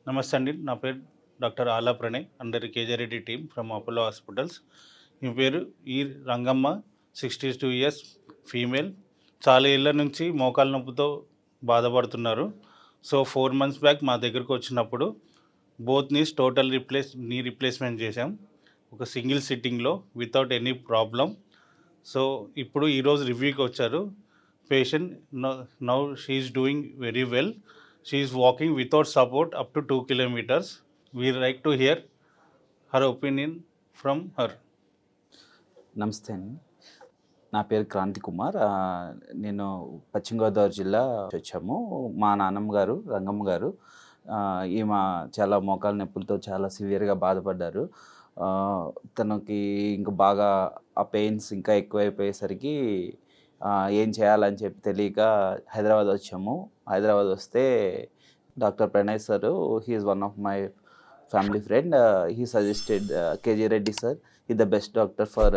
నమస్తే అండి. నా పేరు డాక్టర్ ఆలా ప్రణయ్ అండర్ కేజారెడ్డి టీమ్ ఫ్రమ్ అపోలో హాస్పిటల్స్. ఈ పేరు ఈ రంగమ్మ, 62 ఇయర్స్, ఫీమేల్. చాలా ఏళ్ళ నుంచి మోకాలు నొప్పితో బాధపడుతున్నారు. సో 4 మంత్స్ బ్యాక్ మా దగ్గరకు వచ్చినప్పుడు both knees total knee replacement చేశాం, ఒక సింగిల్ సిట్టింగ్లో వితౌట్ ఎనీ ప్రాబ్లం. సో ఇప్పుడు ఈరోజు రివ్యూకి వచ్చారు patient. Now she is doing very well. She is walking without support up to 2 kilometers. We like to hear her opinion from her. నమస్తే అండి. నా పేరు క్రాంతి కుమార్. నేను పశ్చిమ గోదావరి జిల్లా వచ్చాము. మా నాన్నమ్మ గారు రంగమ్మ గారు, ఈమె చాలా మోకాలు నొప్పులతో చాలా సివియర్గా బాధపడ్డారు. తనకి ఇంకా బాగా ఆ పెయిన్స్ ఇంకా ఎక్కువైపోయేసరికి ఏం చేయాలని చెప్పి తెలియక హైదరాబాద్ వచ్చాము. హైదరాబాద్ వస్తే doctor Pranay sir, he is one of my family friend. He suggested KG Reddy sir is the best doctor for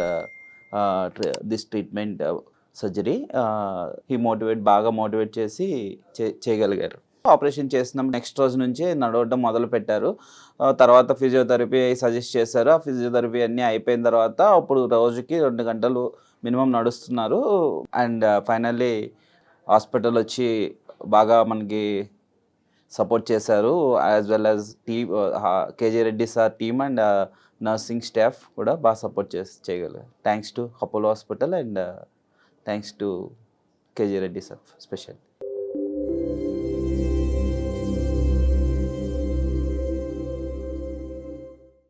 this treatment surgery. He బాగా మోటివేట్ చేసి చేయగలిగారు. ఆపరేషన్ చేసిన నెక్స్ట్ రోజు నుంచి నడవడం మొదలు పెట్టారు. తర్వాత ఫిజియోథెరపీ సజెస్ట్ చేశారు. ఆ ఫిజియోథెరపీ అన్నీ అయిపోయిన తర్వాత అప్పుడు రోజుకి 2 గంటలు మినిమం నడుస్తున్నారు. అండ్ ఫైనల్లీ హాస్పిటల్ వచ్చి బాగా మనకి సపోర్ట్ చేశారు. As well as KG Reddy sir team and nursing staff కూడా బాగా సపోర్ట్ చేయగలరు. Thanks to Apollo hospital and thanks to KG Reddy sir special.